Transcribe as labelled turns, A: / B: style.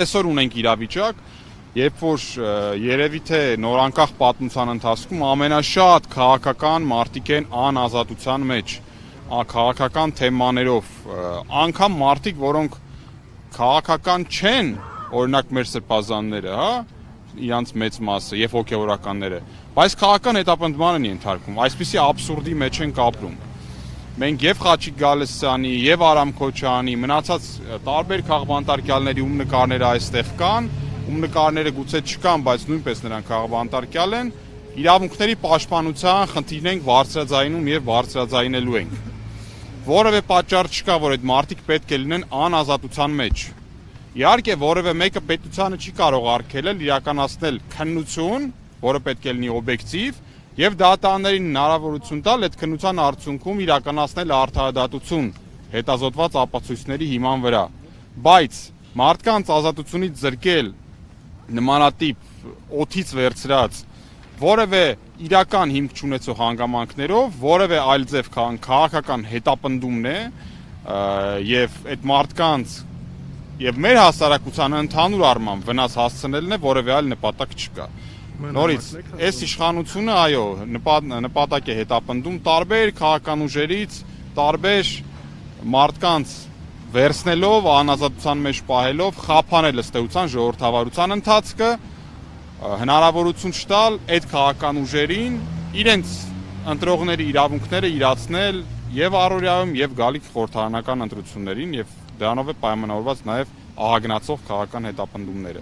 A: Այսօր ունենք իրավիճակ, երբ որ երևի թե նորանկախ պատմության ընթացքում ամենաշատ քաղաքական մարդիկ են անազատության մեջ, քաղաքական թեմաներով, անգամ մարդիկ, որոնք քաղաքական չեն, օրինակ մեր սրբազանները, իրանց մեծ մասը եւ հոգեվորականները, բայց քաղաքական հետապնդման են ենթարկվում, այսպիսի աբսուրդի մեջ են կապրում։ Մենք եւ Խաչիկ Գալստյանի, եւ Արամ Քոչարյանի, մնացած տարբեր քաղբանտարկյալների ում նկարները այստեղ կան, ում նկարները գուցե չկան, բայց նույնպես նրանք քաղբանտարկյալ են, իրավունքների պաշտպանության խնդիրն ենք բարձրաձայնում եւ բարձրաձայնելու ենք։ Որևէ պատճառ չկա, որ այդ մարդիկ պետք է լինեն անազատության մեջ։ Իհարկե, որևէ մեկը պետությանը չի կարող արգելել իրականացնել քննություն, որը պետք է լինի օբյեկտիվ, եւ դատարաններին հնարավորություն տալ այդ քննության արդյունքում իրականացնել արդարադատություն հետազոտված ապացույցների հիման վրա։ Բայց մարդկանց ազատությունից զրկել նմանատիպ օթից վերցրած որևէ իրական հիմք չունեցող հանգամանքներով, որևէ այլ ձև քաղաքական հետապնդումն է եւ այդ մարդկանց եւ մեր հասարակության ընդհանուր առմամբ վնաս հասցնելն է, որևէ այլ նպատակ չկա։ Նորից, այս իշխանությունը, այո, նպատակ է հետապնդում տարբեր քաղաքական ուժերից, տարբեր մարդկանց վերցնելով, անազատության մեջ պահելով, խափանել ըստ էության ժողովրդավարության ընթացքը, հնարավորություն չտալ այդ քաղաքական ուժերին իրենց ընտրողների իրավունքները իրացնել եւ առօրյայում եւ գալիք խորհրդարանական ընտրություններին եւ դրանով է պայմանավորված նաեւ ահագնացող քաղաքական հետապնդումները։